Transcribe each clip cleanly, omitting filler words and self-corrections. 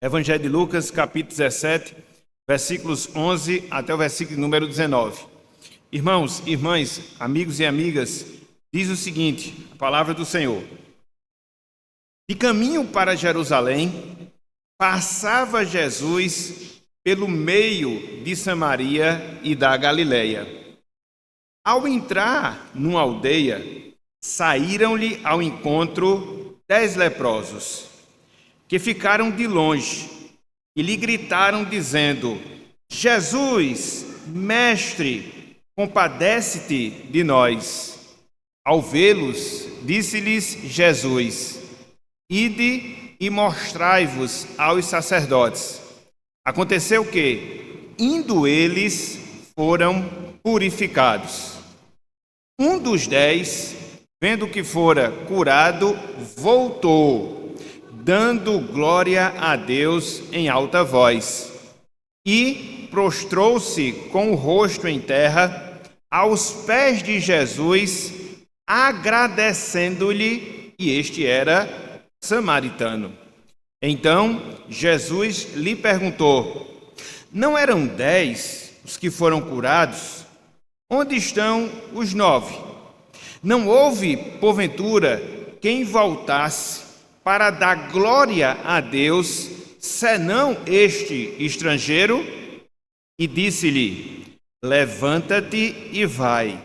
Evangelho de Lucas, capítulo 17, versículos 11 até o versículo número 19. Irmãos, irmãs, amigos e amigas, diz o seguinte, a palavra do Senhor. De caminho para Jerusalém, passava Jesus pelo meio de Samaria e da Galileia. Ao entrar numa aldeia, saíram-lhe ao encontro 10 leprosos, que ficaram de longe e lhe gritaram dizendo: Jesus, mestre, compadece-te de nós. Ao vê-los, disse-lhes Jesus: Ide e mostrai-vos aos sacerdotes. Aconteceu que, indo eles, foram purificados. Um dos 10, vendo que fora curado, voltou, dando glória a Deus em alta voz, e prostrou-se com o rosto em terra, aos pés de Jesus, agradecendo-lhe, e este era samaritano. Então Jesus lhe perguntou: Não eram 10 os que foram curados? Onde estão os 9? Não houve, porventura, quem voltasse para dar glória a Deus, senão este estrangeiro? E disse-lhe: Levanta-te e vai,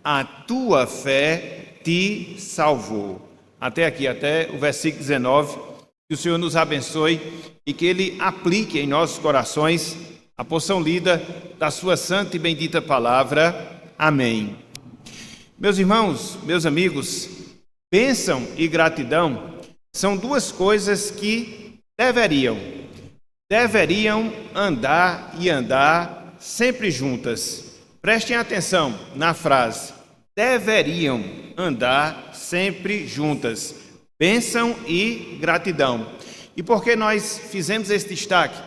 a tua fé te salvou. Até aqui, até o versículo 19, que o Senhor nos abençoe e que Ele aplique em nossos corações a porção lida da sua santa e bendita palavra. Amém. Meus irmãos, meus amigos, bênção e gratidão são duas coisas que deveriam andar e andar sempre juntas. Prestem atenção na frase, deveriam andar sempre juntas. Bênção e gratidão. E por que nós fizemos esse destaque?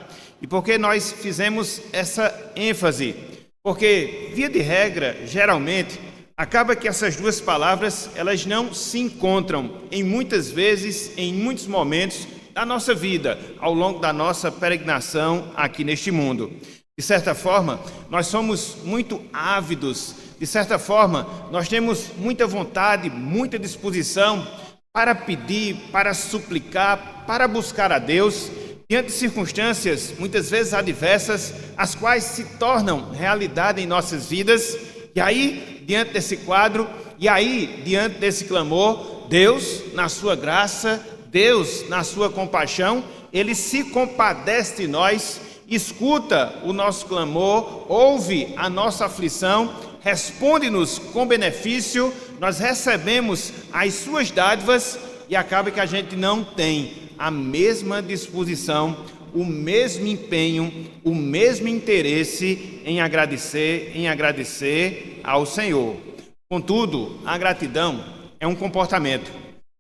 E por que nós fizemos essa ênfase? Porque, via de regra, geralmente, acaba que essas duas palavras, elas não se encontram em muitas vezes, em muitos momentos da nossa vida, ao longo da nossa peregrinação aqui neste mundo. De certa forma, nós somos muito ávidos, de certa forma, nós temos muita vontade, muita disposição para pedir, para suplicar, para buscar a Deus, diante de circunstâncias, muitas vezes adversas, as quais se tornam realidade em nossas vidas. E aí, diante desse quadro, e aí, diante desse clamor, Deus, na sua graça, Deus, na sua compaixão, Ele se compadece de nós, escuta o nosso clamor, ouve a nossa aflição, responde-nos com benefício, nós recebemos as suas dádivas e acaba que a gente não tem a mesma disposição, o mesmo empenho, o mesmo interesse em agradecer ao Senhor. Contudo, a gratidão é um comportamento.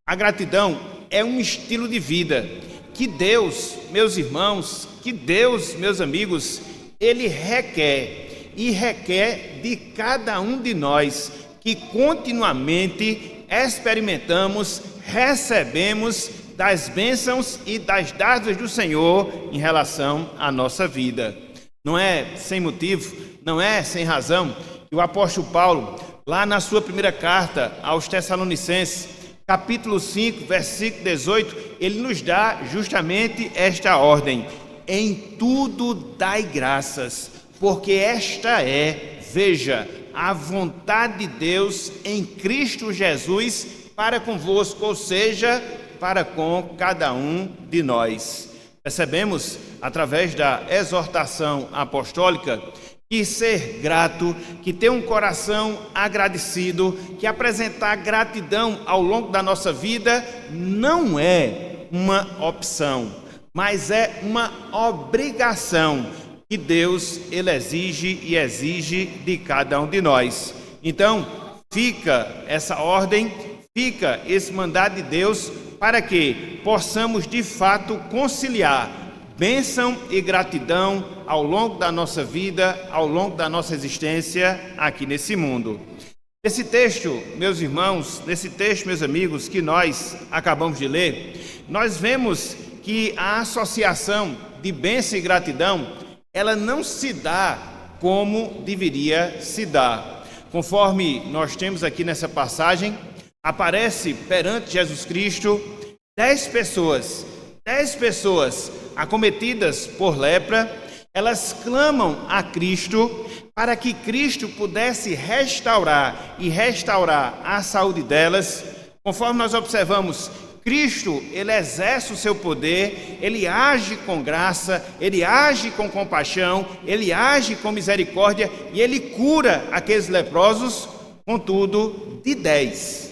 A gratidão é um estilo de vida que Deus, meus irmãos, que Deus, meus amigos, Ele requer e requer de cada um de nós que continuamente experimentamos, recebemos das bênçãos e das dádivas do Senhor em relação à nossa vida. Não é sem motivo, não é sem razão que o apóstolo Paulo, lá na sua primeira carta aos Tessalonicenses, capítulo 5, versículo 18, ele nos dá justamente esta ordem: em tudo dai graças, porque esta é, veja, a vontade de Deus em Cristo Jesus para convosco, ou seja, para com cada um de nós. Percebemos, através da exortação apostólica, que ser grato, que ter um coração agradecido, que apresentar gratidão ao longo da nossa vida não é uma opção, mas é uma obrigação que Deus, Ele exige e exige de cada um de nós. Então, fica essa ordem, fica esse mandado de Deus para que possamos de fato conciliar bênção e gratidão ao longo da nossa vida, ao longo da nossa existência aqui nesse mundo. Nesse texto, meus irmãos, nesse texto, meus amigos, que nós acabamos de ler, nós vemos que a associação de bênção e gratidão, ela não se dá como deveria se dar. Conforme nós temos aqui nessa passagem, aparece perante Jesus Cristo 10 pessoas acometidas por lepra. Elas clamam a Cristo para que Cristo pudesse restaurar a saúde delas. Conforme nós observamos, Cristo, ele exerce o seu poder, ele age com graça, ele age com compaixão, ele age com misericórdia e ele cura aqueles leprosos. Contudo, de 10,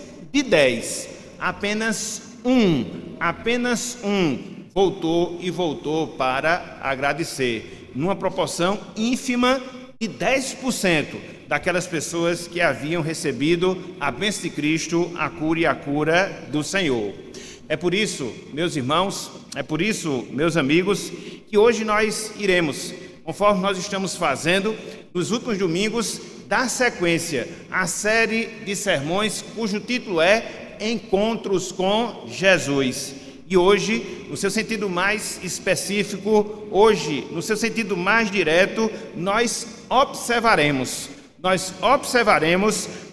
apenas um voltou para agradecer, numa proporção ínfima de 10% daquelas pessoas que haviam recebido a bênção de Cristo, a cura do Senhor. É por isso, meus irmãos, é por isso, meus amigos, que hoje nós iremos, conforme nós estamos fazendo, nos últimos domingos, dar sequência à série de sermões cujo título é Encontros com Jesus. E hoje, no seu sentido mais específico, hoje, no seu sentido mais direto, nós observaremos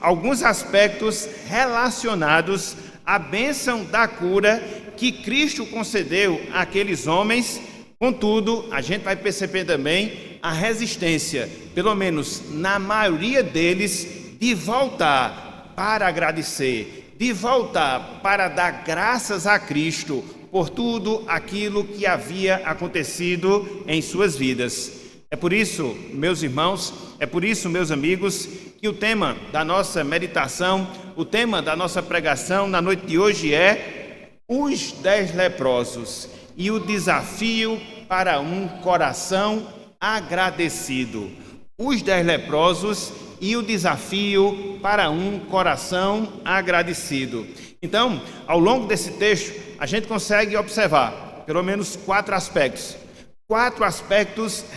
alguns aspectos relacionados à bênção da cura que Cristo concedeu àqueles homens. Contudo, a gente vai perceber também a resistência, pelo menos na maioria deles, de voltar para agradecer, de voltar para dar graças a Cristo por tudo aquilo que havia acontecido em suas vidas. É por isso, meus irmãos, é por isso, meus amigos, que o tema da nossa meditação, o tema da nossa pregação na noite de hoje é os 10 leprosos e o desafio para um coração agradecido. Os 10 leprosos e o desafio para um coração agradecido. Então, ao longo desse texto, a gente consegue observar pelo menos 4 aspectos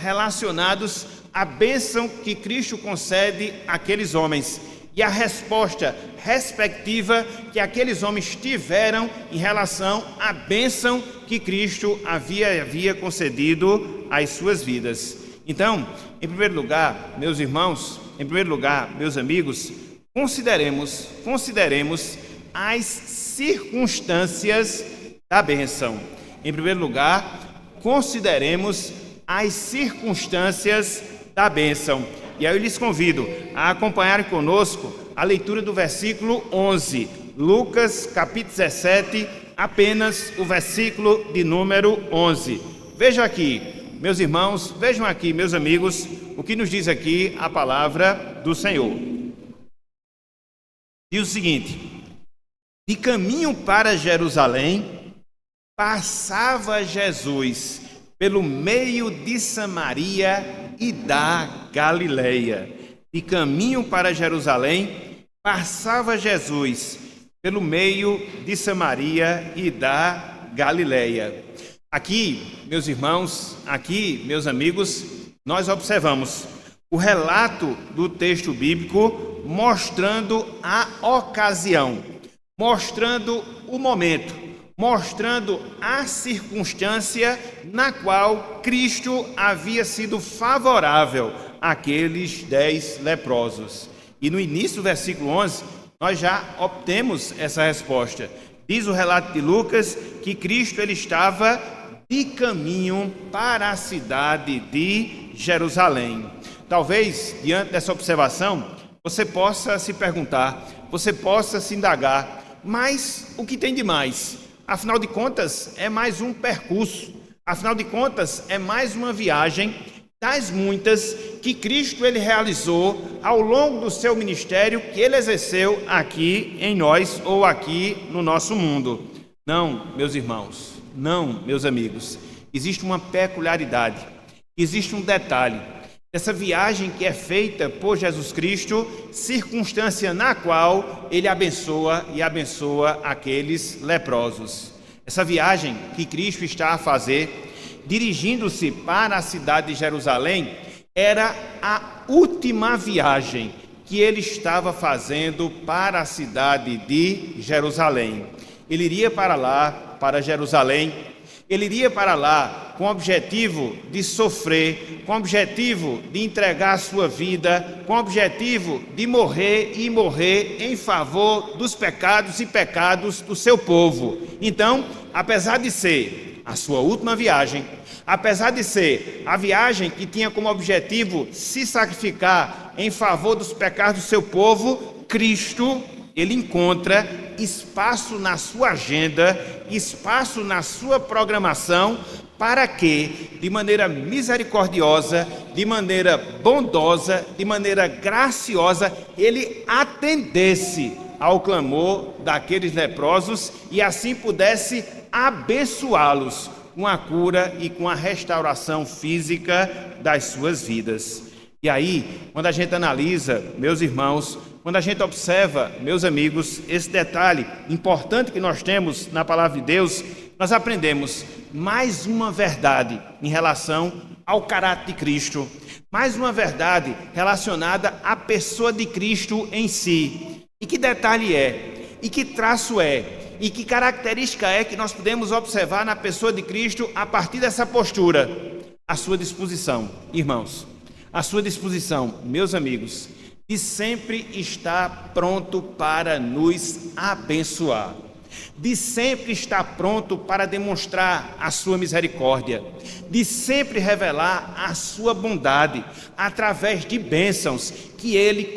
relacionados à bênção que Cristo concede àqueles homens e a resposta respectiva que aqueles homens tiveram em relação à bênção que Cristo havia concedido às suas vidas. Então, em primeiro lugar, meus irmãos, meus amigos, consideremos as circunstâncias da bênção. Em primeiro lugar, consideremos as circunstâncias da bênção. E aí eu lhes convido a acompanharem conosco a leitura do versículo 11, Lucas capítulo 17, apenas o versículo de número 11. Vejam aqui, meus irmãos, vejam aqui, meus amigos, o que nos diz aqui a palavra do Senhor. Diz o seguinte: de caminho para Jerusalém, passava Jesus pelo meio de Samaria e da Galileia. De caminho para Jerusalém, passava Jesus pelo meio de Samaria e da Galileia. Aqui, meus irmãos, aqui, meus amigos, nós observamos o relato do texto bíblico mostrando a ocasião, mostrando o momento, mostrando a circunstância na qual Cristo havia sido favorável àqueles 10 leprosos. E no início do versículo 11, nós já obtemos essa resposta. Diz o relato de Lucas que Cristo ele estava de caminho para a cidade de Jerusalém. Talvez, diante dessa observação, você possa se perguntar, você possa se indagar, mas o que tem de mais? Afinal de contas, é mais um percurso, afinal de contas, é mais uma viagem das muitas que Cristo ele realizou ao longo do seu ministério que ele exerceu aqui em nós ou aqui no nosso mundo. Não, meus irmãos, não, meus amigos, existe uma peculiaridade, existe um detalhe dessa viagem que é feita por Jesus Cristo, circunstância na qual ele abençoa aqueles leprosos. Essa viagem que Cristo está a fazer, dirigindo-se para a cidade de Jerusalém, era a última viagem que ele estava fazendo para a cidade de Jerusalém. Ele iria para lá, para Jerusalém. Ele iria para lá com o objetivo de sofrer, com o objetivo de entregar a sua vida, com o objetivo de morrer e morrer em favor dos pecados e pecados do seu povo. Então, apesar de ser a sua última viagem, apesar de ser a viagem que tinha como objetivo se sacrificar em favor dos pecados do seu povo, Cristo, ele encontra espaço na sua agenda, espaço na sua programação, para que, de maneira misericordiosa, de maneira bondosa, de maneira graciosa, ele atendesse ao clamor daqueles leprosos e assim pudesse abençoá-los com a cura e com a restauração física das suas vidas. E aí, quando a gente analisa, meus irmãos, quando a gente observa, meus amigos, esse detalhe importante que nós temos na palavra de Deus, nós aprendemos mais uma verdade em relação ao caráter de Cristo, mais uma verdade relacionada à pessoa de Cristo em si. E que detalhe é? E que traço é? E que característica é que nós podemos observar na pessoa de Cristo a partir dessa postura? A sua disposição, irmãos, a sua disposição, meus amigos, de sempre estar pronto para nos abençoar, de sempre estar pronto para demonstrar a sua misericórdia, de sempre revelar a sua bondade através de bênçãos que ele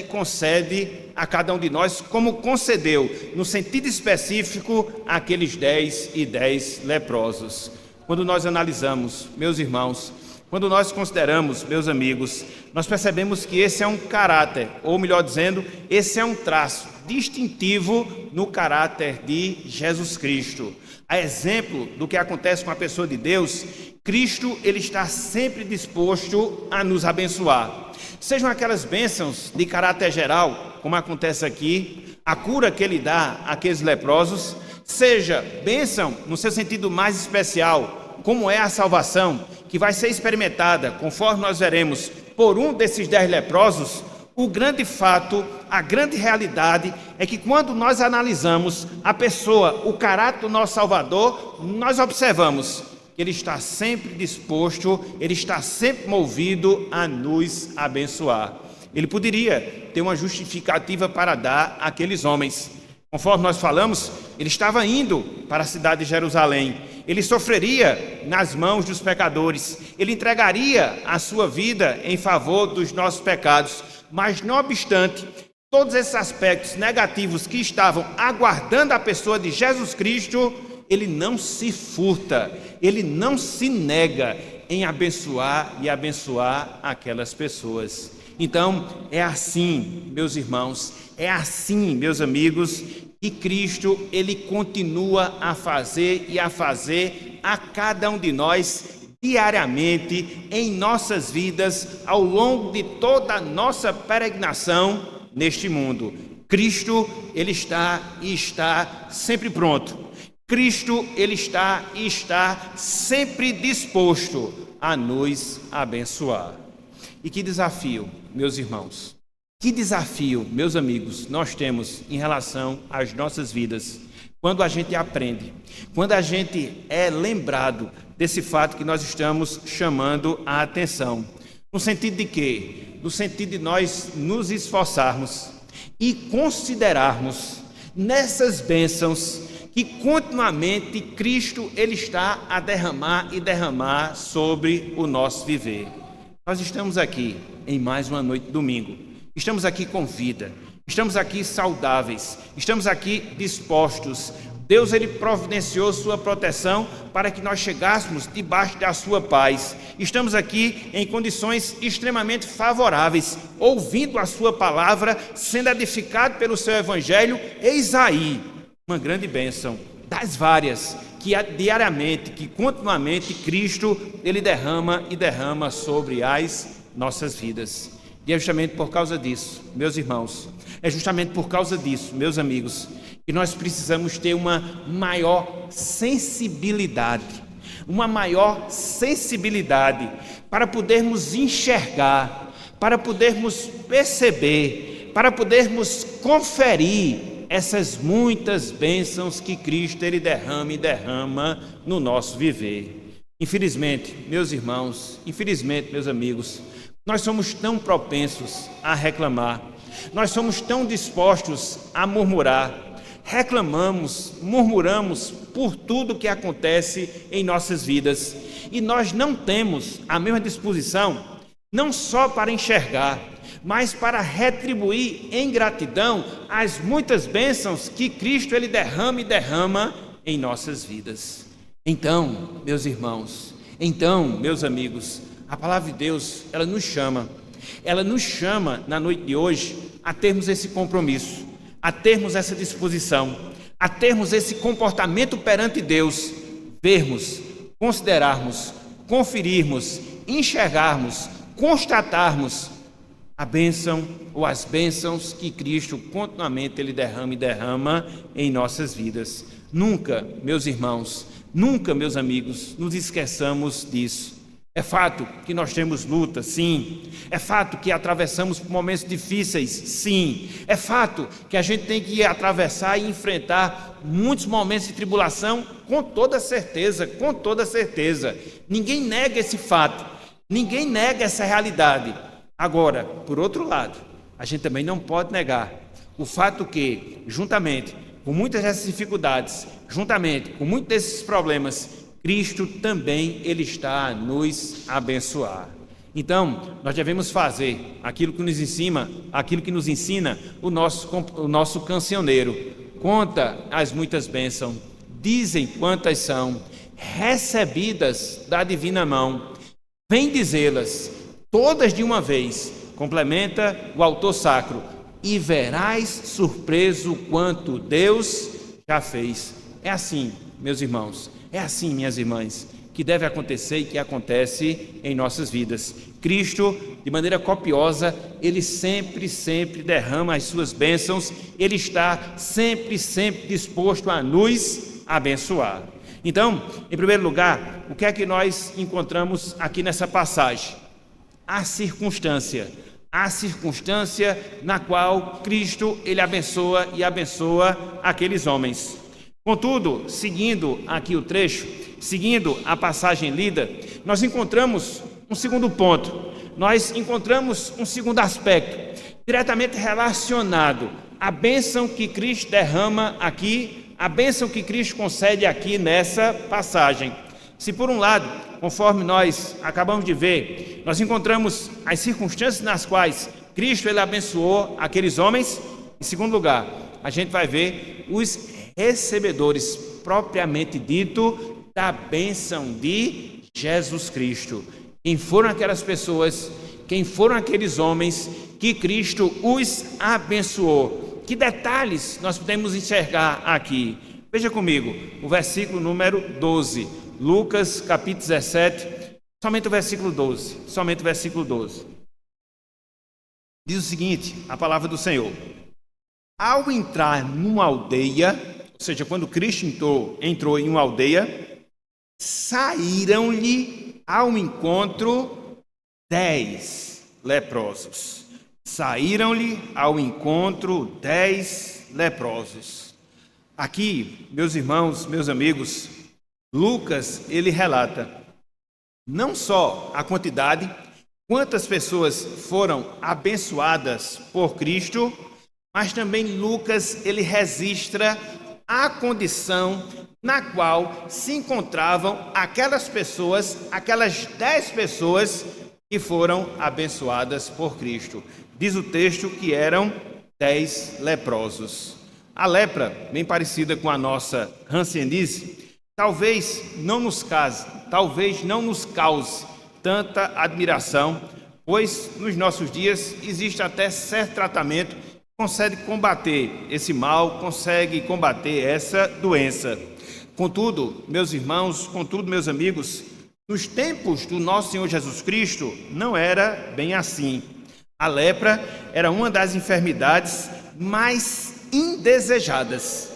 concede a cada um de nós, como concedeu, no sentido específico, àqueles 10 leprosos. Quando nós analisamos, meus irmãos, quando nós consideramos, meus amigos, nós percebemos que esse é um caráter, ou melhor dizendo, esse é um traço distintivo no caráter de Jesus Cristo. A exemplo do que acontece com a pessoa de Deus, Cristo, ele está sempre disposto a nos abençoar. Sejam aquelas bênçãos de caráter geral, como acontece aqui, a cura que ele dá àqueles leprosos, seja bênção no seu sentido mais especial, como é a salvação, que vai ser experimentada, conforme nós veremos, por um desses 10 leprosos. O grande fato, a grande realidade é que quando nós analisamos a pessoa, o caráter do nosso Salvador, nós observamos que ele está sempre disposto, ele está sempre movido a nos abençoar. Ele poderia ter uma justificativa para dar àqueles homens. Conforme nós falamos, ele estava indo para a cidade de Jerusalém. Ele sofreria nas mãos dos pecadores. Ele entregaria a sua vida em favor dos nossos pecados. Mas, não obstante, todos esses aspectos negativos que estavam aguardando a pessoa de Jesus Cristo, ele não se furta, ele não se nega em abençoar e abençoar aquelas pessoas. Então, é assim, meus irmãos, é assim, meus amigos, que Cristo, ele continua a fazer e a fazer a cada um de nós diariamente em nossas vidas, ao longo de toda a nossa peregrinação neste mundo. Cristo, ele está e está sempre pronto. Cristo, ele está e está sempre disposto a nos abençoar. E que desafio, meus irmãos, que desafio, meus amigos, nós temos em relação às nossas vidas, quando a gente aprende, quando a gente é lembrado desse fato que nós estamos chamando a atenção. No sentido de quê? No sentido de nós nos esforçarmos e considerarmos nessas bênçãos que continuamente Cristo, ele está a derramar e derramar sobre o nosso viver. Nós estamos aqui em mais uma noite de domingo, estamos aqui com vida, estamos aqui saudáveis, estamos aqui dispostos. Deus, ele providenciou sua proteção para que nós chegássemos debaixo da sua paz. Estamos aqui em condições extremamente favoráveis, ouvindo a sua palavra, sendo edificado pelo seu evangelho. Eis aí uma grande bênção das várias que diariamente, que continuamente Cristo, ele derrama e derrama sobre as nossas vidas. E é justamente por causa disso, meus irmãos, é justamente por causa disso, meus amigos, que nós precisamos ter uma maior sensibilidade para podermos enxergar, para podermos perceber, para podermos conferir essas muitas bênçãos que Cristo ele derrama e derrama no nosso viver. Infelizmente, meus irmãos, infelizmente, meus amigos, nós somos tão propensos a reclamar, nós somos tão dispostos a murmurar, reclamamos, murmuramos por tudo que acontece em nossas vidas e nós não temos a mesma disposição, não só para enxergar, mas para retribuir em gratidão as muitas bênçãos que Cristo ele derrama e derrama em nossas vidas. Então, meus irmãos, então, meus amigos, a palavra de Deus, ela nos chama na noite de hoje a termos esse compromisso, a termos essa disposição, a termos esse comportamento perante Deus, vermos, considerarmos, conferirmos, enxergarmos, constatarmos a bênção ou as bênçãos que Cristo continuamente ele derrama e derrama em nossas vidas. Nunca, meus irmãos, nunca, meus amigos, nos esqueçamos disso. É fato que nós temos luta, sim. É fato que atravessamos por momentos difíceis, sim. É fato que a gente tem que atravessar e enfrentar muitos momentos de tribulação, com toda certeza, com toda certeza. Ninguém nega esse fato, ninguém nega essa realidade. Agora, por outro lado, a gente também não pode negar o fato que, juntamente com muitas dessas dificuldades, juntamente com muitos desses problemas, Cristo também ele está a nos abençoar. Então, nós devemos fazer aquilo que nos ensina o nosso cancioneiro. Conta as muitas bênçãos, dizem quantas são, recebidas da divina mão, vem dizê-las, todas de uma vez, complementa o autor sacro, e verás surpreso quanto Deus já fez. É assim, meus irmãos, é assim, minhas irmãs, que deve acontecer e que acontece em nossas vidas. Cristo, de maneira copiosa, ele sempre derrama as suas bênçãos, ele está sempre disposto a nos abençoar. Então, em primeiro lugar, o que é que nós encontramos aqui nessa passagem? A circunstância na qual Cristo ele abençoa e abençoa aqueles homens. Contudo, seguindo aqui o trecho, seguindo a passagem lida, nós encontramos um segundo ponto, nós encontramos um segundo aspecto, diretamente relacionado à bênção que Cristo derrama aqui, a bênção que Cristo concede aqui nessa passagem. Se por um lado, conforme nós acabamos de ver, nós encontramos as circunstâncias nas quais Cristo ele abençoou aqueles homens, em segundo lugar, a gente vai ver os recebedores, propriamente dito, da bênção de Jesus Cristo. Quem foram aquelas pessoas, quem foram aqueles homens que Cristo os abençoou? Que detalhes nós podemos enxergar aqui? Veja comigo, o versículo número 12, Lucas capítulo 17, somente o versículo 12. Diz o seguinte, a palavra do Senhor: ao entrar numa aldeia, ou seja, quando Cristo entrou em uma aldeia, saíram-lhe ao encontro 10 leprosos. Saíram-lhe ao encontro 10 leprosos. Aqui, meus irmãos, meus amigos, Lucas, ele relata não só a quantidade, quantas pessoas foram abençoadas por Cristo, mas também Lucas, ele registra a condição na qual se encontravam aquelas pessoas, aquelas 10 pessoas que foram abençoadas por Cristo. Diz o texto que eram 10 leprosos. A lepra, bem parecida com a nossa hanseníase, talvez não nos cause tanta admiração, pois nos nossos dias existe até certo tratamento que consegue combater esse mal, consegue combater essa doença. Contudo, meus irmãos, meus amigos, nos tempos do nosso Senhor Jesus Cristo, não era bem assim. A lepra era uma das enfermidades mais indesejadas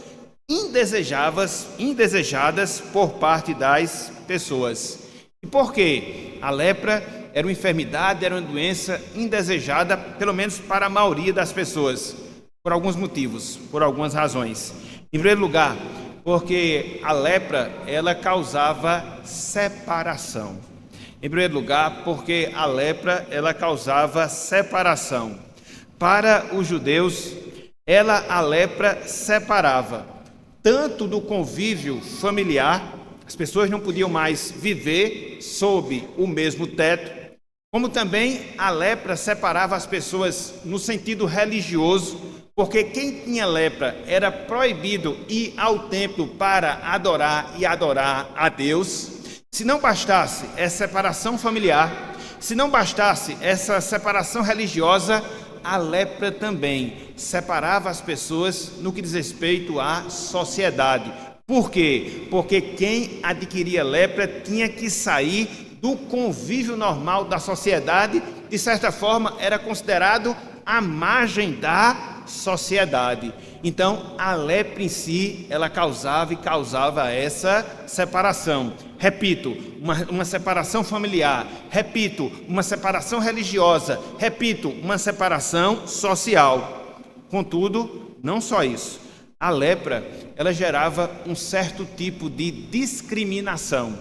por parte das pessoas. E por quê? A lepra era uma enfermidade, era uma doença indesejada, pelo menos para a maioria das pessoas. Por alguns motivos, por algumas razões. Em primeiro lugar, porque a lepra, ela causava separação. Em primeiro lugar, porque a lepra, ela causava separação. Para os judeus, a lepra separava tanto do convívio familiar, as pessoas não podiam mais viver sob o mesmo teto, como também a lepra separava as pessoas no sentido religioso, porque quem tinha lepra era proibido ir ao templo para adorar a Deus. Se não bastasse essa separação familiar, se não bastasse essa separação religiosa, a lepra também separava as pessoas no que diz respeito à sociedade. Por quê? Porque quem adquiria lepra tinha que sair do convívio normal da sociedade, de certa forma era considerado à margem da sociedade. Então, a lepra em si, ela causava essa separação. Repito, uma separação familiar. Repito, uma separação religiosa. Repito, uma separação social. Contudo, não só isso. A lepra, ela gerava um certo tipo de discriminação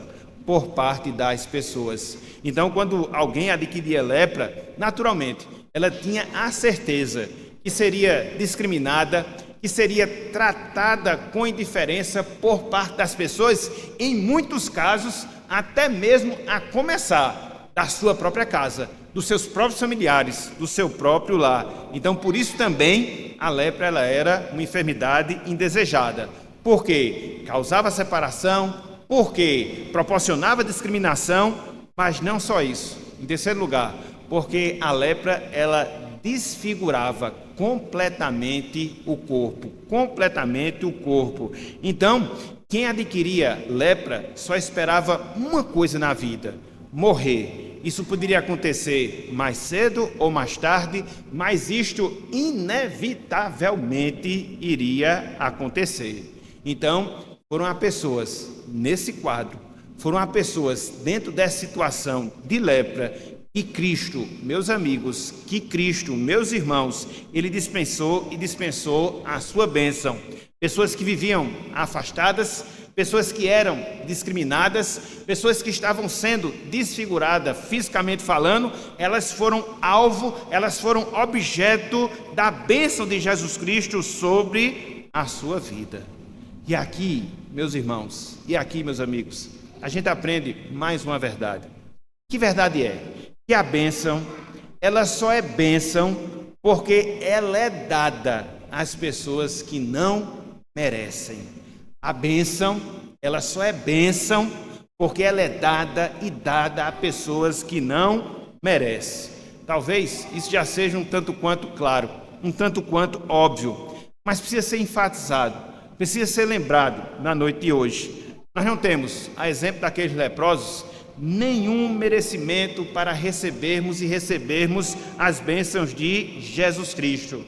por parte das pessoas. Então, quando alguém adquiria lepra, naturalmente, ela tinha a certeza que seria discriminada, que seria tratada com indiferença por parte das pessoas, em muitos casos, até mesmo a começar da sua própria casa, dos seus próprios familiares, do seu próprio lar. Então, por isso também, a lepra ela era uma enfermidade indesejada, porque causava separação, porque proporcionava discriminação, mas não só isso. Em terceiro lugar, porque a lepra ela desfigurava completamente o corpo, Então, quem adquiria lepra só esperava uma coisa na vida: morrer. Isso poderia acontecer mais cedo ou mais tarde, mas isto inevitavelmente iria acontecer. Então, foram as pessoas nesse quadro, foram as pessoas dentro dessa situação de lepra, e Cristo, meus amigos, que Cristo, meus irmãos, Ele dispensou a sua bênção. Pessoas que viviam afastadas, pessoas que eram discriminadas, pessoas que estavam sendo desfiguradas fisicamente falando, elas foram alvo, elas foram objeto da bênção de Jesus Cristo sobre a sua vida. E aqui, meus irmãos, e aqui, meus amigos, a gente aprende mais uma verdade. Que verdade é? Que a bênção, ela só é bênção porque ela é dada às pessoas que não merecem. A bênção, ela só é bênção porque ela é dada a pessoas que não merecem. Talvez isso já seja um tanto quanto claro, um tanto quanto óbvio, mas precisa ser enfatizado, precisa ser lembrado na noite de hoje. Nós não temos, a exemplo daqueles leprosos, nenhum merecimento para recebermos as bênçãos de Jesus Cristo.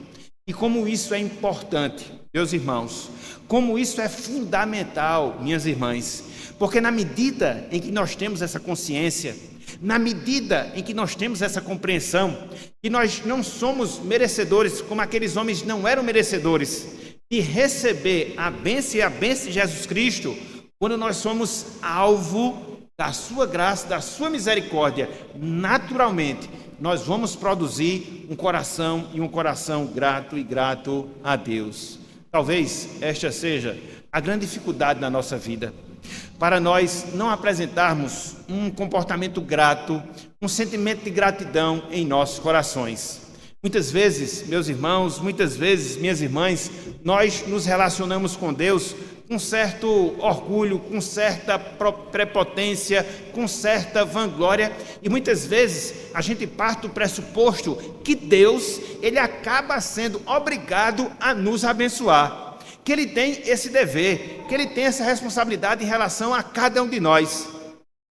E como isso é importante, meus irmãos, como isso é fundamental, minhas irmãs, porque na medida em que nós temos essa consciência, na medida em que nós temos essa compreensão, que nós não somos merecedores, como aqueles homens não eram merecedores, de receber a bênção e a bênção de Jesus Cristo, quando nós somos alvo da sua graça, da sua misericórdia, naturalmente, nós vamos produzir um coração grato a Deus. Talvez esta seja a grande dificuldade na nossa vida, para nós não apresentarmos um comportamento grato, um sentimento de gratidão em nossos corações. Muitas vezes, meus irmãos, muitas vezes, minhas irmãs, nós nos relacionamos com Deus com certo orgulho, com certa prepotência, com certa vanglória, e muitas vezes a gente parte do pressuposto que Deus, Ele acaba sendo obrigado a nos abençoar, que Ele tem esse dever, que Ele tem essa responsabilidade em relação a cada um de nós.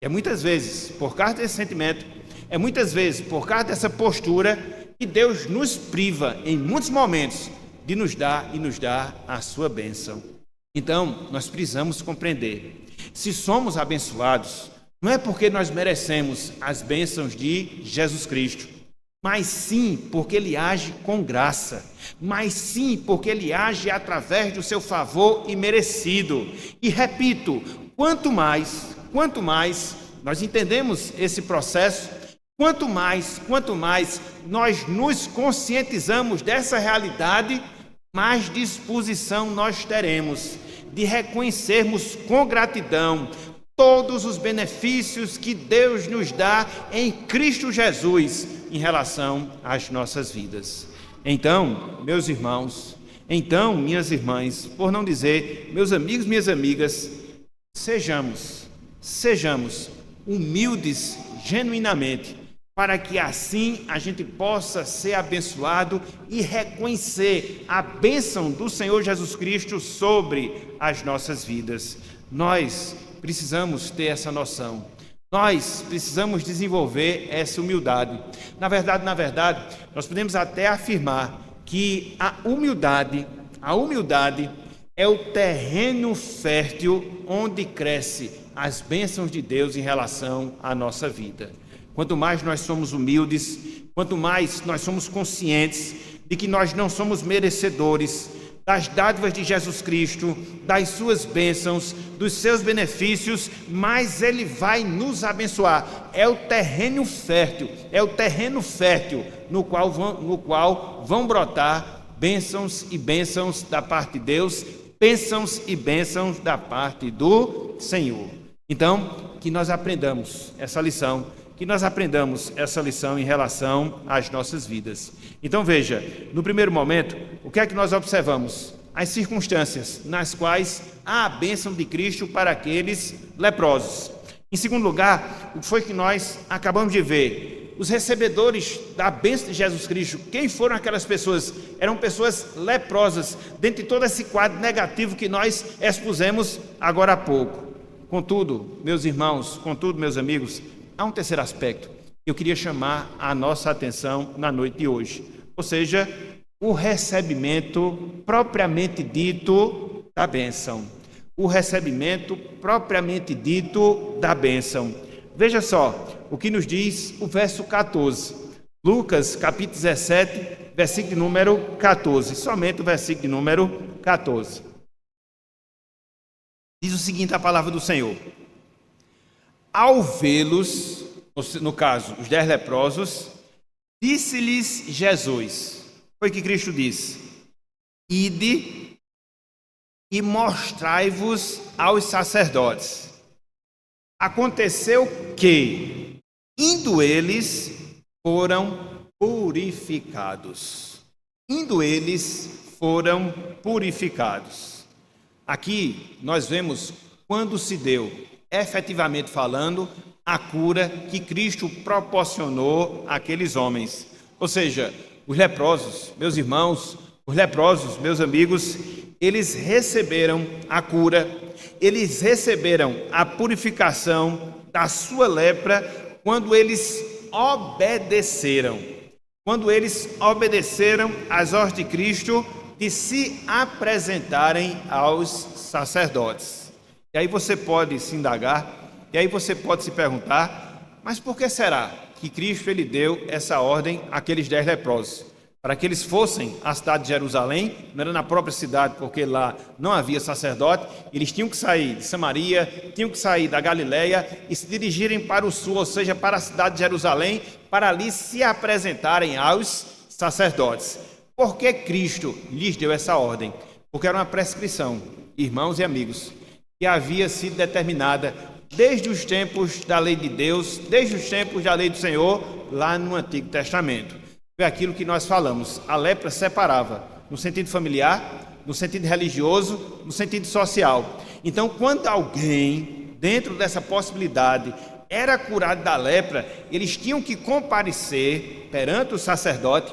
É muitas vezes, por causa desse sentimento, é muitas vezes, por causa dessa postura, que Deus nos priva, em muitos momentos, de nos dar a sua bênção. Então, nós precisamos compreender, se somos abençoados, não é porque nós merecemos as bênçãos de Jesus Cristo, mas sim porque Ele age com graça, mas sim porque Ele age através do seu favor imerecido. E repito, quanto mais nós entendemos esse processo, quanto mais nós nos conscientizamos dessa realidade, mais disposição nós teremos de reconhecermos com gratidão todos os benefícios que Deus nos dá em Cristo Jesus em relação às nossas vidas. Então, meus irmãos, então, minhas irmãs, por não dizer, meus amigos, minhas amigas, sejamos humildes genuinamente, para que assim a gente possa ser abençoado e reconhecer a bênção do Senhor Jesus Cristo sobre as nossas vidas. Nós precisamos ter essa noção. Nós precisamos desenvolver essa humildade. Na verdade, nós podemos até afirmar que a humildade é o terreno fértil onde cresce as bênçãos de Deus em relação à nossa vida. Quanto mais nós somos humildes, quanto mais nós somos conscientes de que nós não somos merecedores das dádivas de Jesus Cristo, das suas bênçãos, dos seus benefícios, mais Ele vai nos abençoar. É o terreno fértil no qual vão brotar bênçãos e bênçãos da parte de Deus, bênçãos e bênçãos da parte do Senhor. Então, que nós aprendamos essa lição em relação às nossas vidas. Então veja, no primeiro momento, o que é que nós observamos? As circunstâncias nas quais há a bênção de Cristo para aqueles leprosos. Em segundo lugar, o que foi que nós acabamos de ver? Os recebedores da bênção de Jesus Cristo, quem foram aquelas pessoas? Eram pessoas leprosas, dentro de todo esse quadro negativo que nós expusemos agora há pouco. Contudo, meus irmãos, meus amigos, há um terceiro aspecto que eu queria chamar a nossa atenção na noite de hoje, ou seja, o recebimento propriamente dito da bênção. O recebimento propriamente dito da bênção. Veja só o que nos diz o verso 14. Lucas, capítulo 17, versículo número 14. Somente o versículo número 14. Diz o seguinte a palavra do Senhor: ao vê-los, no caso, os 10 leprosos, disse-lhes Jesus, foi que Cristo disse: ide e mostrai-vos aos sacerdotes. Aconteceu que, indo eles, foram purificados. Aqui nós vemos quando se deu, efetivamente falando, a cura que Cristo proporcionou àqueles homens. Ou seja, os leprosos, meus irmãos, meus amigos, eles receberam a cura, eles receberam a purificação da sua lepra quando eles obedeceram às ordens de Cristo de se apresentarem aos sacerdotes. E aí você pode se indagar, e aí você pode se perguntar, mas por que será que Cristo ele deu essa ordem àqueles 10 leprosos? Para que eles fossem à cidade de Jerusalém, não era na própria cidade, porque lá não havia sacerdote, eles tinham que sair de Samaria, tinham que sair da Galileia e se dirigirem para o sul, ou seja, para a cidade de Jerusalém, para ali se apresentarem aos sacerdotes. Por que Cristo lhes deu essa ordem? Porque era uma prescrição, irmãos e amigos, que havia sido determinada desde os tempos da lei de Deus, desde os tempos da lei do Senhor, lá no Antigo Testamento. Foi aquilo que nós falamos, a lepra separava, no sentido familiar, no sentido religioso, no sentido social. Então, quando alguém, dentro dessa possibilidade, era curado da lepra, eles tinham que comparecer perante o sacerdote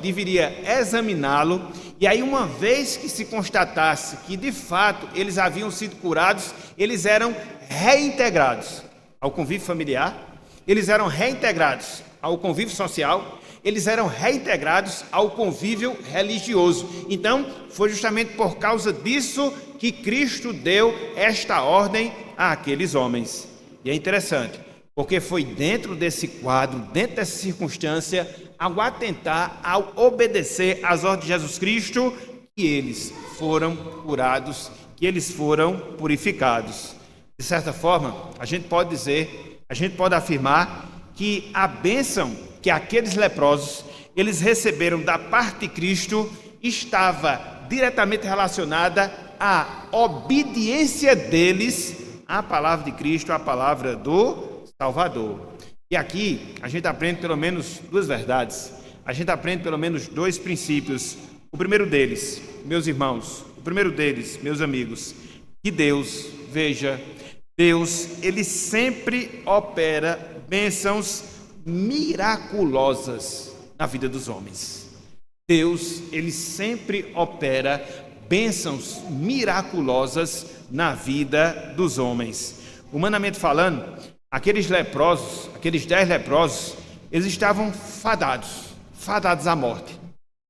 deveria examiná-lo, e aí uma vez que se constatasse que de fato eles haviam sido curados, eles eram reintegrados ao convívio familiar, eles eram reintegrados ao convívio social, eles eram reintegrados ao convívio religioso. Então, foi justamente por causa disso que Cristo deu esta ordem àqueles homens. E é interessante, porque foi dentro desse quadro, dentro dessa circunstância, ao atentar, ao obedecer às ordens de Jesus Cristo, que eles foram curados, que eles foram purificados. De certa forma, a gente pode dizer, a gente pode afirmar que a bênção que aqueles leprosos eles receberam da parte de Cristo estava diretamente relacionada à obediência deles à palavra de Cristo, à palavra do Salvador. E aqui a gente aprende pelo menos duas verdades, a gente aprende pelo menos dois princípios. O primeiro deles, meus irmãos, o primeiro deles, meus amigos, que Deus, veja, Deus, ele sempre opera bênçãos miraculosas na vida dos homens. Deus, ele sempre opera bênçãos miraculosas na vida dos homens. Humanamente falando, aqueles 10 leprosos, eles estavam fadados à morte.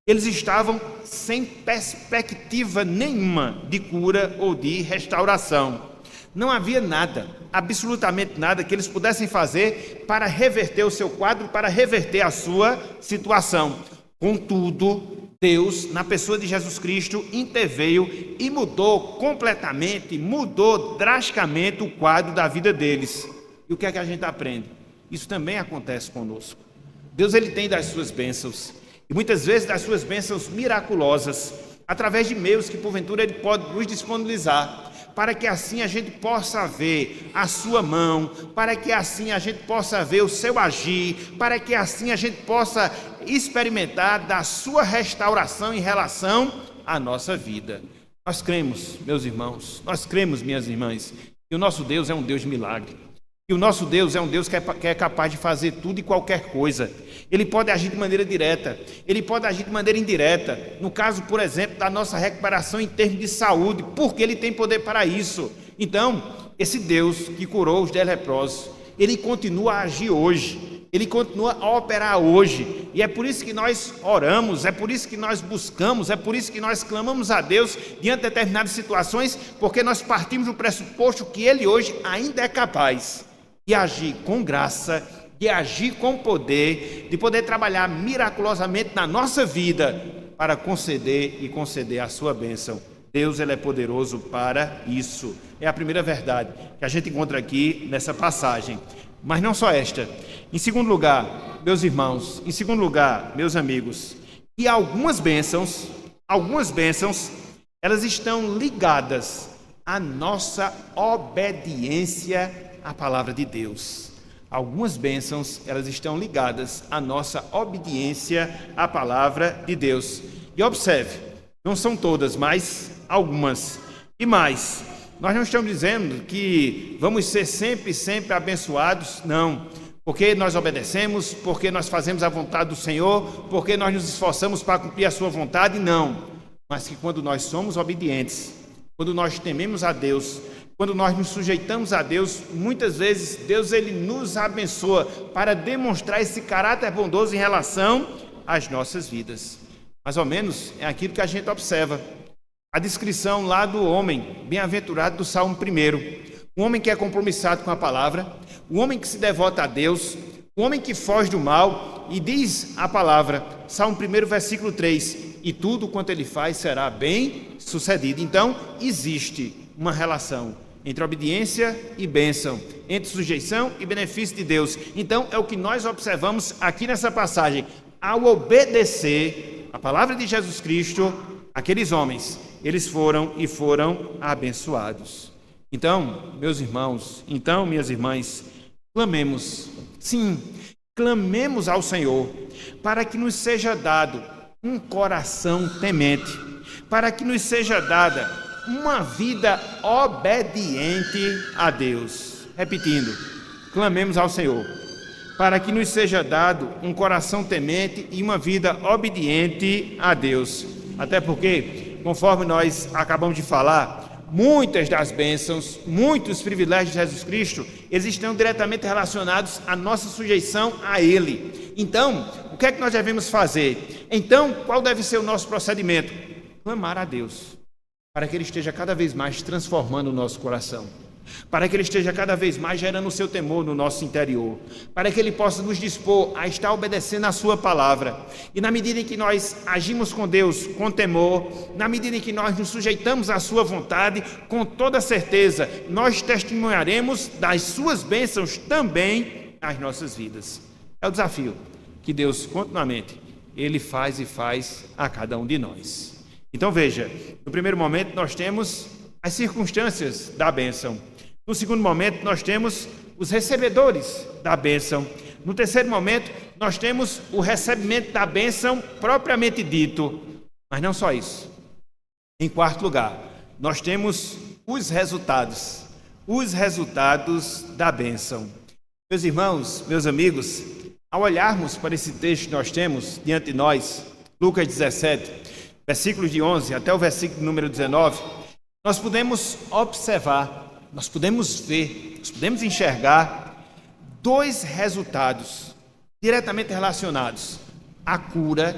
Eles estavam sem perspectiva nenhuma de cura ou de restauração. Não havia nada, absolutamente nada, que eles pudessem fazer para reverter o seu quadro, para reverter a sua situação. Contudo, Deus, na pessoa de Jesus Cristo, interveio e mudou completamente, mudou drasticamente o quadro da vida deles. E o que é que a gente aprende? Isso também acontece conosco. Deus, ele tem das suas bênçãos, e muitas vezes das suas bênçãos miraculosas, através de meios que porventura ele pode nos disponibilizar, para que assim a gente possa ver a sua mão, para que assim a gente possa ver o seu agir, para que assim a gente possa experimentar da sua restauração em relação à nossa vida. Nós cremos, meus irmãos, nós cremos, minhas irmãs, que o nosso Deus é um Deus de milagre, que o nosso Deus é um Deus que é capaz de fazer tudo e qualquer coisa. Ele pode agir de maneira direta, ele pode agir de maneira indireta, no caso, por exemplo, da nossa recuperação em termos de saúde, porque ele tem poder para isso. Então, esse Deus que curou os 10 leprosos, ele continua a agir hoje, ele continua a operar hoje, e é por isso que nós oramos, é por isso que nós buscamos, é por isso que nós clamamos a Deus diante de determinadas situações, porque nós partimos do pressuposto que ele hoje ainda é capaz de agir com graça, de agir com poder, de poder trabalhar miraculosamente na nossa vida para conceder a sua bênção. Deus, ele é poderoso para isso. É a primeira verdade que a gente encontra aqui nessa passagem. Mas não só esta. Em segundo lugar, meus irmãos, em segundo lugar, meus amigos, e algumas bênçãos, elas estão ligadas à nossa obediência à palavra de Deus. Algumas bênçãos, elas estão ligadas à nossa obediência à palavra de Deus. E observe, não são todas, mas algumas. E mais, nós não estamos dizendo que vamos ser sempre abençoados, não. Porque nós obedecemos, porque nós fazemos a vontade do Senhor, porque nós nos esforçamos para cumprir a sua vontade, não. Mas que quando nós somos obedientes, quando nós tememos a Deus, quando nós nos sujeitamos a Deus, muitas vezes Deus, ele nos abençoa para demonstrar esse caráter bondoso em relação às nossas vidas. Mais ou menos é aquilo que a gente observa. A descrição lá do homem bem-aventurado do Salmo 1. O homem que é compromissado com a palavra, o homem que se devota a Deus, o homem que foge do mal, e diz a palavra, Salmo 1, versículo 3, e tudo quanto ele faz será bem sucedido. Então, existe uma relação entre obediência e bênção, entre sujeição e benefício de Deus. Então, é o que nós observamos aqui nessa passagem. Ao obedecer a palavra de Jesus Cristo, aqueles homens, eles foram abençoados. Então, meus irmãos, minhas irmãs, clamemos, sim, clamemos ao Senhor, para que nos seja dado um coração temente, para que nos seja dada uma vida obediente a Deus. Repetindo, clamemos ao Senhor, para que nos seja dado um coração temente e uma vida obediente a Deus. Até porque, conforme nós acabamos de falar, muitas das bênçãos, muitos privilégios de Jesus Cristo, eles estão diretamente relacionados à nossa sujeição a Ele. Então, o que é que nós devemos fazer? Então, qual deve ser o nosso procedimento? Clamar a Deus, para que Ele esteja cada vez mais transformando o nosso coração. para que Ele esteja cada vez mais gerando o seu temor no nosso interior, para que Ele possa nos dispor a estar obedecendo a sua palavra. E na medida em que nós agimos com Deus com temor, na medida em que nós nos sujeitamos à sua vontade, com toda certeza, nós testemunharemos das suas bênçãos também nas nossas vidas. É o desafio que Deus continuamente Ele faz e faz a cada um de nós. Então veja, no primeiro momento nós temos as circunstâncias da bênção. No segundo momento, nós temos os recebedores da bênção. No terceiro momento, nós temos o recebimento da bênção propriamente dito. Mas não só isso. Em quarto lugar, nós temos os resultados da bênção. Meus irmãos, meus amigos, ao olharmos para esse texto que nós temos diante de nós, Lucas 17, versículos de 11 até o versículo número 19, nós podemos observar, nós podemos ver, nós podemos enxergar dois resultados diretamente relacionados à cura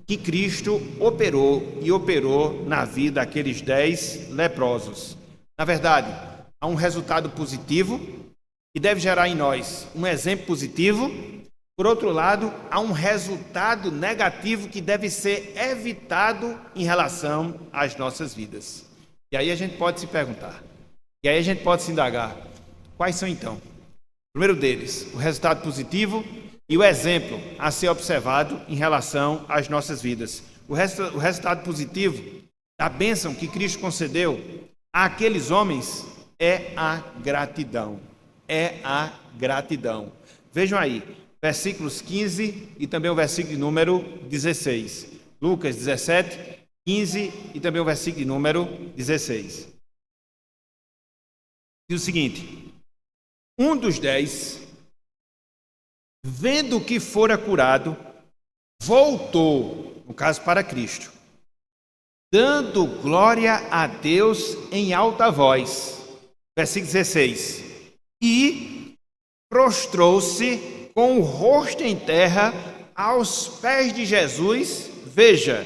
que Cristo operou na vida daqueles 10 leprosos. Na verdade, há um resultado positivo que deve gerar em nós um exemplo positivo. Por outro lado, há um resultado negativo que deve ser evitado em relação às nossas vidas. E aí a gente pode se perguntar, e aí a gente pode se indagar, quais são então? O primeiro deles, o resultado positivo e o exemplo a ser observado em relação às nossas vidas. O resultado positivo da bênção que Cristo concedeu àqueles homens é a gratidão. É a gratidão. Vejam aí, versículos 15 e também o versículo número 16. Lucas 17, 15 e também o versículo número 16. Diz o seguinte: um dos 10, vendo que fora curado, voltou, no caso para Cristo, dando glória a Deus em alta voz. Versículo 16. E prostrou-se com o rosto em terra aos pés de Jesus, veja,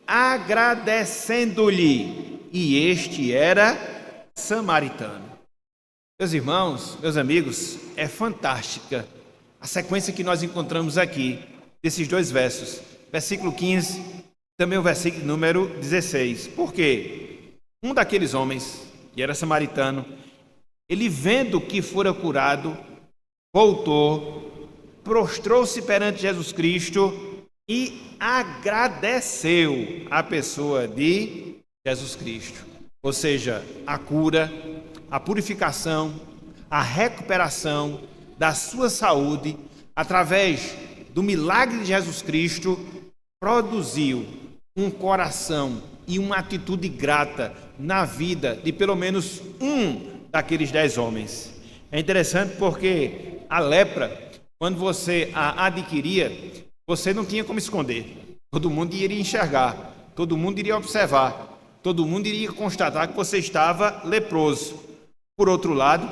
agradecendo-lhe, e este era samaritano. Meus irmãos, meus amigos, é fantástica a sequência que nós encontramos aqui, desses dois versos, versículo 15, também o versículo número 16. Por quê? Um daqueles homens, que era samaritano, ele vendo que fora curado, voltou, prostrou-se perante Jesus Cristo e agradeceu a pessoa de Jesus Cristo. Ou seja, a cura, a purificação, a recuperação da sua saúde, através do milagre de Jesus Cristo, produziu um coração e uma atitude grata na vida de pelo menos um daqueles 10 homens. É interessante porque a lepra, quando você a adquiria, você não tinha como esconder. Todo mundo iria enxergar, todo mundo iria observar, todo mundo iria constatar que você estava leproso. Por outro lado,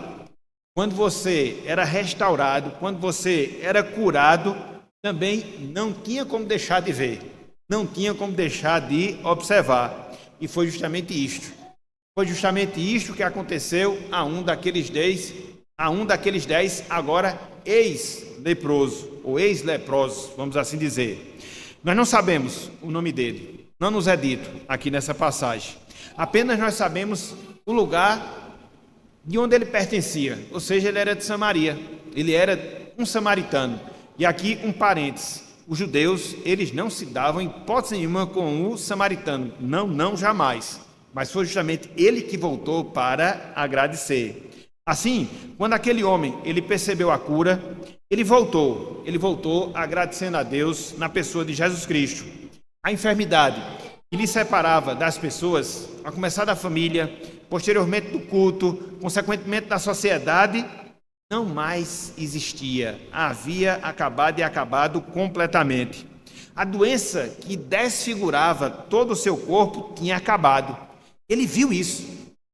quando você era restaurado, quando você era curado, também não tinha como deixar de ver, não tinha como deixar de observar. E foi justamente isto. Foi justamente isto que aconteceu a um daqueles 10, agora ex-leproso, ou ex-leprosos, vamos assim dizer. Nós não sabemos o nome dele, não nos é dito aqui nessa passagem. Apenas nós sabemos o lugar de onde ele pertencia, ou seja, ele era de Samaria, ele era um samaritano. E aqui um parênteses, os judeus, eles não se davam em hipótese nenhuma com o samaritano, não, jamais. Mas foi justamente ele que voltou para agradecer. Assim, quando aquele homem, ele percebeu a cura, ele voltou agradecendo a Deus na pessoa de Jesus Cristo. A enfermidade que lhe separava das pessoas, a começar da família, posteriormente do culto, consequentemente da sociedade, não mais existia. Havia acabado completamente. A doença que desfigurava todo o seu corpo tinha acabado. Ele viu isso,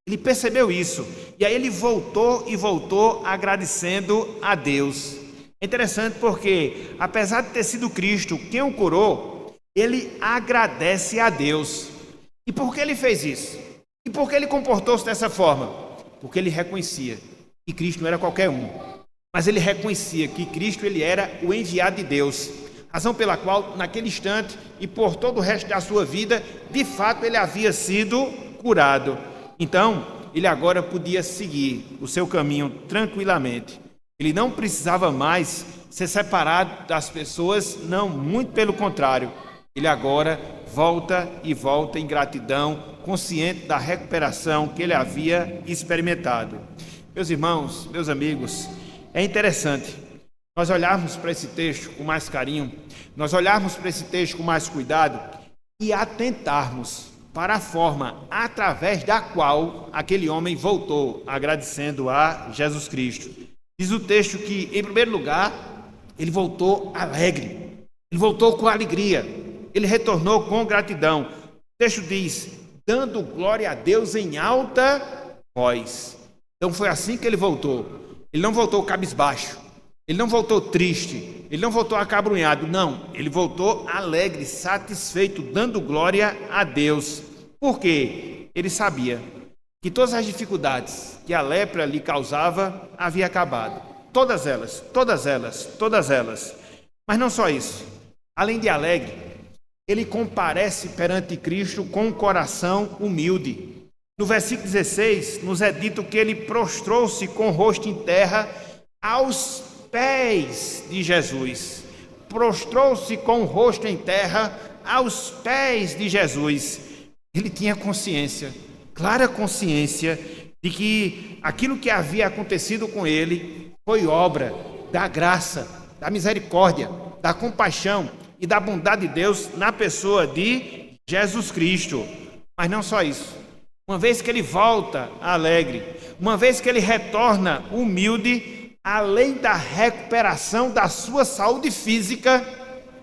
ele percebeu isso, e aí ele voltou agradecendo a Deus. É interessante porque, apesar de ter sido Cristo quem o curou, ele agradece a Deus. E por que ele fez isso? E por que ele comportou-se dessa forma? porque ele reconhecia que Cristo não era qualquer um, mas ele reconhecia que Cristo ele era o enviado de Deus, razão pela qual, naquele instante e por todo o resto da sua vida, de fato ele havia sido curado. Então, ele agora podia seguir o seu caminho tranquilamente. Ele não precisava mais ser separado das pessoas, não, muito pelo contrário. Ele agora volta e volta em gratidão, consciente da recuperação que ele havia experimentado. Meus irmãos, meus amigos, é interessante nós olharmos para esse texto com mais carinho, nós olharmos para esse texto com mais cuidado e atentarmos para a forma através da qual aquele homem voltou, agradecendo a Jesus Cristo. Diz o texto que, em primeiro lugar, ele voltou alegre, ele voltou com alegria, ele retornou com gratidão. O texto diz, dando glória a Deus em alta voz. Então foi assim que ele voltou. Ele não voltou cabisbaixo, ele não voltou triste, ele não voltou acabrunhado, não. Ele voltou alegre, satisfeito, dando glória a Deus. Por quê? Ele sabia que todas as dificuldades que a lepra lhe causava havia acabado. Todas elas, todas elas, todas elas. Mas não só isso. Além de alegre, ele comparece perante Cristo com um coração humilde. No versículo 16, nos é dito que ele prostrou-se com o rosto em terra aos pés de Jesus. Prostrou-se com o rosto em terra aos pés de Jesus. Ele tinha consciência, clara consciência, de que aquilo que havia acontecido com ele foi obra da graça, da misericórdia, da compaixão e da bondade de Deus na pessoa de Jesus Cristo. Mas não só isso. Uma vez que ele volta alegre, uma vez que ele retorna humilde, além da recuperação da sua saúde física,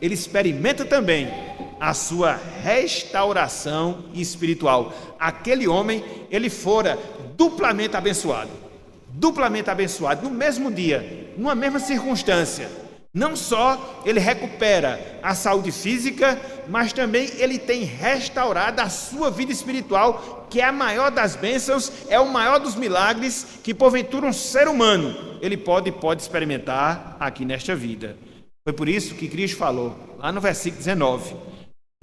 ele experimenta também a sua restauração espiritual. Aquele homem, ele fora duplamente abençoado, no mesmo dia, numa mesma circunstância. Não só ele recupera a saúde física, mas também ele tem restaurado a sua vida espiritual, que é a maior das bênçãos, é o maior dos milagres que porventura um ser humano ele pode experimentar aqui nesta vida. Foi por isso que Cristo falou, lá no versículo 19,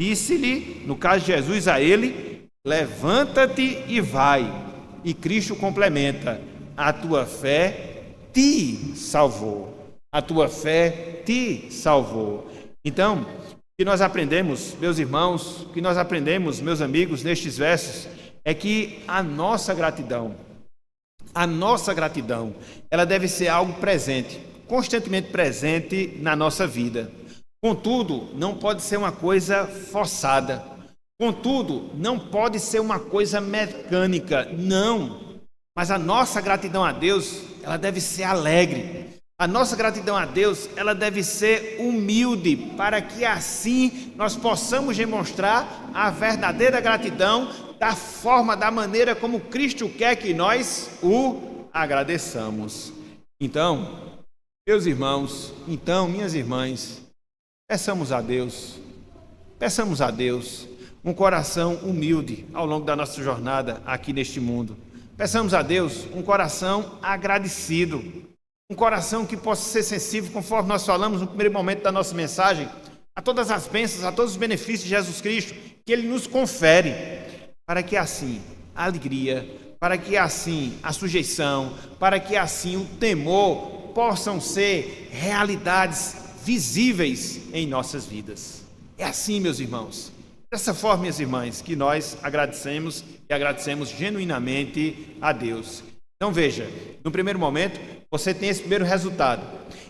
disse-lhe, no caso de Jesus a ele, levanta-te e vai. E Cristo complementa, a tua fé te salvou. A tua fé te salvou. Então, o que nós aprendemos, meus irmãos, o que nós aprendemos, meus amigos, nestes versos, é que a nossa gratidão, ela deve ser algo presente, constantemente presente na nossa vida. Contudo, não pode ser uma coisa forçada. Contudo, não pode ser uma coisa mecânica, não. Mas a nossa gratidão a Deus, ela deve ser alegre. A nossa gratidão a Deus, ela deve ser humilde, para que assim nós possamos demonstrar a verdadeira gratidão da forma, da maneira como Cristo quer que nós o agradeçamos. Então, meus irmãos, minhas irmãs, peçamos a Deus um coração humilde ao longo da nossa jornada aqui neste mundo. Peçamos a Deus um coração agradecido, um coração que possa ser sensível, conforme nós falamos no primeiro momento da nossa mensagem, a todas as bênçãos, a todos os benefícios de Jesus Cristo que Ele nos confere, para que assim a alegria, para que assim a sujeição, para que assim o temor possam ser realidades visíveis em nossas vidas. É assim, meus irmãos, dessa forma, minhas irmãs, que nós agradecemos e agradecemos genuinamente a Deus. Então veja, no primeiro momento, você tem esse primeiro resultado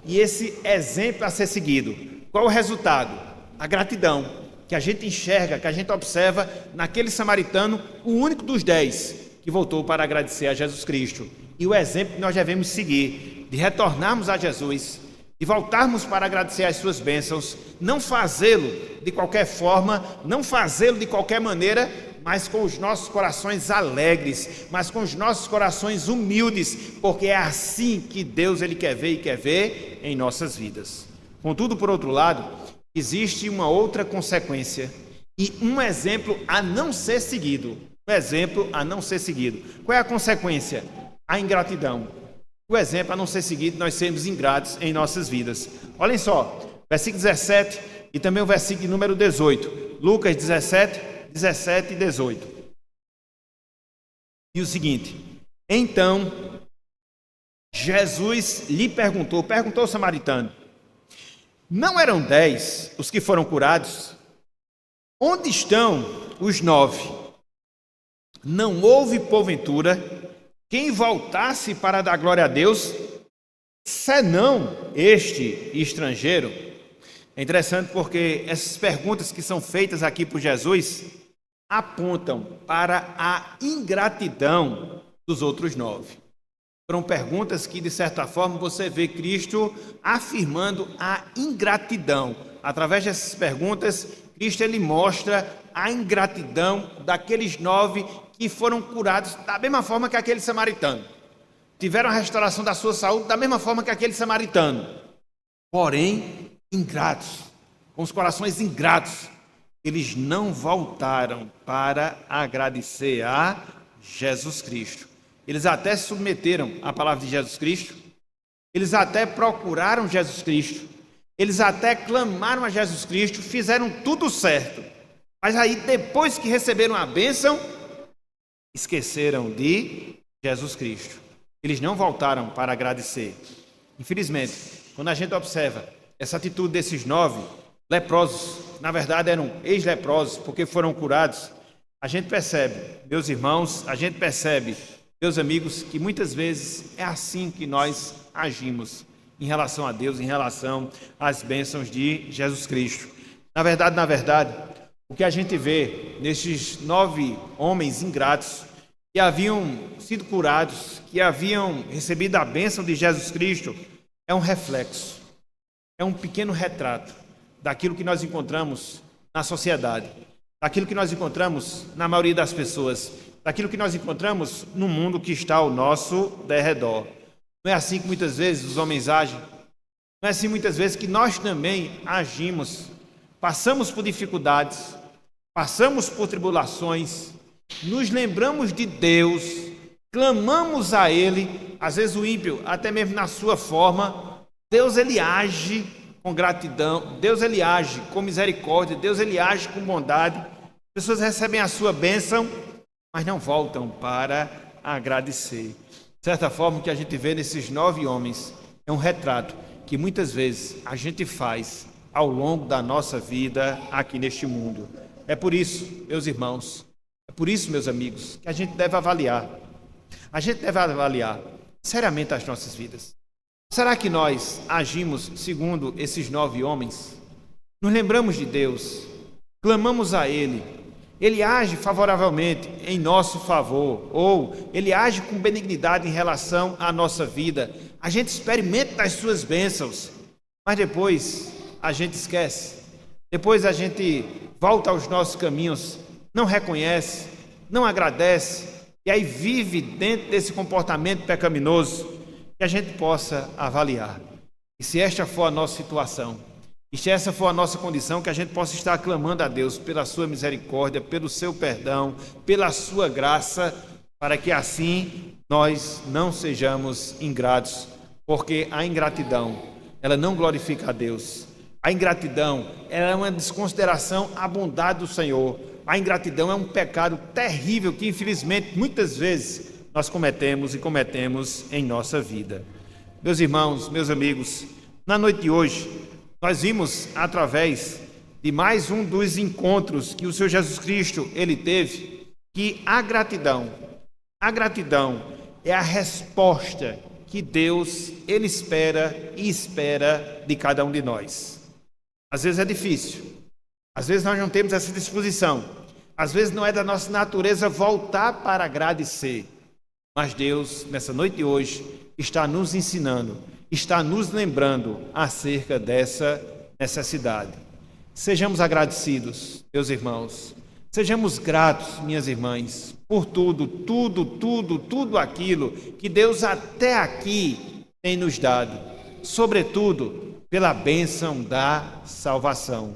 e esse exemplo a ser seguido. Qual o resultado? A gratidão que a gente enxerga, que a gente observa naquele samaritano, o único dos 10 que voltou para agradecer a Jesus Cristo. E o exemplo que nós devemos seguir, de retornarmos a Jesus, de voltarmos para agradecer as suas bênçãos, não fazê-lo de qualquer forma, não fazê-lo de qualquer maneira, mas com os nossos corações alegres, mas com os nossos corações humildes, porque é assim que Deus ele quer ver e quer ver em nossas vidas. Contudo, por outro lado, existe uma outra consequência e um exemplo a não ser seguido. Qual é a consequência? a ingratidão. O exemplo a não ser seguido, nós sermos ingratos em nossas vidas. Olhem só, versículo 17 e também o versículo número 18. Lucas 17, 17 e 18. E o seguinte: então Jesus lhe perguntou ao samaritano: não eram 10 os que foram curados? Onde estão os 9? Não houve, porventura, quem voltasse para dar glória a Deus, senão este estrangeiro? É interessante porque essas perguntas que são feitas aqui por Jesus apontam para a ingratidão dos outros 9. Foram perguntas que, de certa forma, você vê Cristo afirmando a ingratidão. Através dessas perguntas, Cristo ele mostra a ingratidão daqueles 9 que foram curados da mesma forma que aquele samaritano. Tiveram a restauração da sua saúde da mesma forma que aquele samaritano. Porém, ingratos, com os corações ingratos, eles não voltaram para agradecer a Jesus Cristo. Eles até se submeteram à palavra de Jesus Cristo, eles até procuraram Jesus Cristo, eles até clamaram a Jesus Cristo, fizeram tudo certo. Mas aí, depois que receberam a bênção, esqueceram de Jesus Cristo. Eles não voltaram para agradecer. Infelizmente, quando a gente observa essa atitude desses 9 leprosos, na verdade eram ex-leprosos, porque foram curados, a gente percebe, meus irmãos, a gente percebe, meus amigos, que muitas vezes é assim que nós agimos em relação a Deus, em relação às bênçãos de Jesus Cristo. Na verdade, o que a gente vê nesses 9 homens ingratos que haviam sido curados, que haviam recebido a bênção de Jesus Cristo, é um reflexo, é um pequeno retrato daquilo que nós encontramos na sociedade, daquilo que nós encontramos na maioria das pessoas, daquilo que nós encontramos no mundo que está ao nosso derredor. Não é assim que muitas vezes os homens agem? Não é assim muitas vezes que nós também agimos? Passamos por dificuldades, passamos por tribulações, nos lembramos de Deus, clamamos a Ele. Às vezes o ímpio, até mesmo na sua forma, Deus ele age com gratidão, Deus ele age com misericórdia, Deus ele age com bondade. As pessoas recebem a sua bênção, mas não voltam para agradecer. De certa forma, o que a gente vê nesses 9 homens é um retrato que muitas vezes a gente faz ao longo da nossa vida aqui neste mundo. É por isso, meus irmãos, é por isso, meus amigos, que a gente deve avaliar. A gente deve avaliar seriamente as nossas vidas. Será que nós agimos segundo esses 9 homens? Nos lembramos de Deus, clamamos a Ele, Ele age favoravelmente em nosso favor, ou Ele age com benignidade em relação à nossa vida. A gente experimenta as suas bênçãos, mas depois a gente esquece. Depois a gente volta aos nossos caminhos, não reconhece, não agradece, e aí vive dentro desse comportamento pecaminoso. Que a gente possa avaliar. E se esta for a nossa situação, e se essa for a nossa condição, que a gente possa estar clamando a Deus pela sua misericórdia, pelo seu perdão, pela sua graça, para que assim nós não sejamos ingratos, porque a ingratidão, ela não glorifica a Deus. A ingratidão, ela é uma desconsideração à bondade do Senhor. A ingratidão é um pecado terrível que, infelizmente, muitas vezes nós cometemos em nossa vida. Meus irmãos, meus amigos, na noite de hoje, nós vimos através de mais um dos encontros que o Senhor Jesus Cristo ele teve, que a gratidão é a resposta que Deus ele espera de cada um de nós. Às vezes é difícil, às vezes nós não temos essa disposição, às vezes não é da nossa natureza voltar para agradecer. Mas Deus, nessa noite de hoje, está nos ensinando, está nos lembrando acerca dessa necessidade. Sejamos agradecidos, meus irmãos. Sejamos gratos, minhas irmãs, por tudo aquilo que Deus até aqui tem nos dado. Sobretudo, pela bênção da salvação.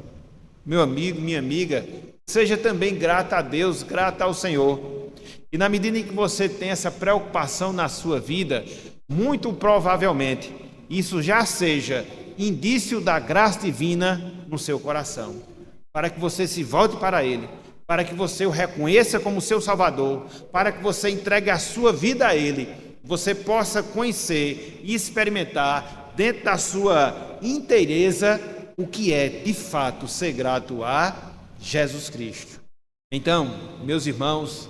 Meu amigo, minha amiga, seja também grata a Deus, grata ao Senhor. E na medida em que você tem essa preocupação na sua vida, muito provavelmente isso já seja indício da graça divina no seu coração, para que você se volte para Ele, para que você o reconheça como seu Salvador, para que você entregue a sua vida a Ele, você possa conhecer e experimentar dentro da sua inteireza o que é de fato ser grato a Jesus Cristo. Então, meus irmãos,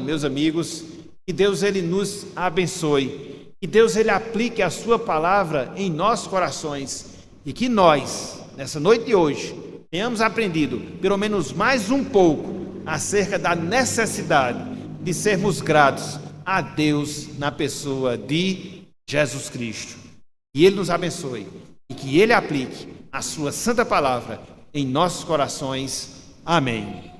meus amigos, que Deus ele nos abençoe, que Deus ele aplique a sua palavra em nossos corações e que nós, nessa noite de hoje, tenhamos aprendido pelo menos mais um pouco acerca da necessidade de sermos gratos a Deus na pessoa de Jesus Cristo. Que Ele nos abençoe e que Ele aplique a sua santa palavra em nossos corações. Amém.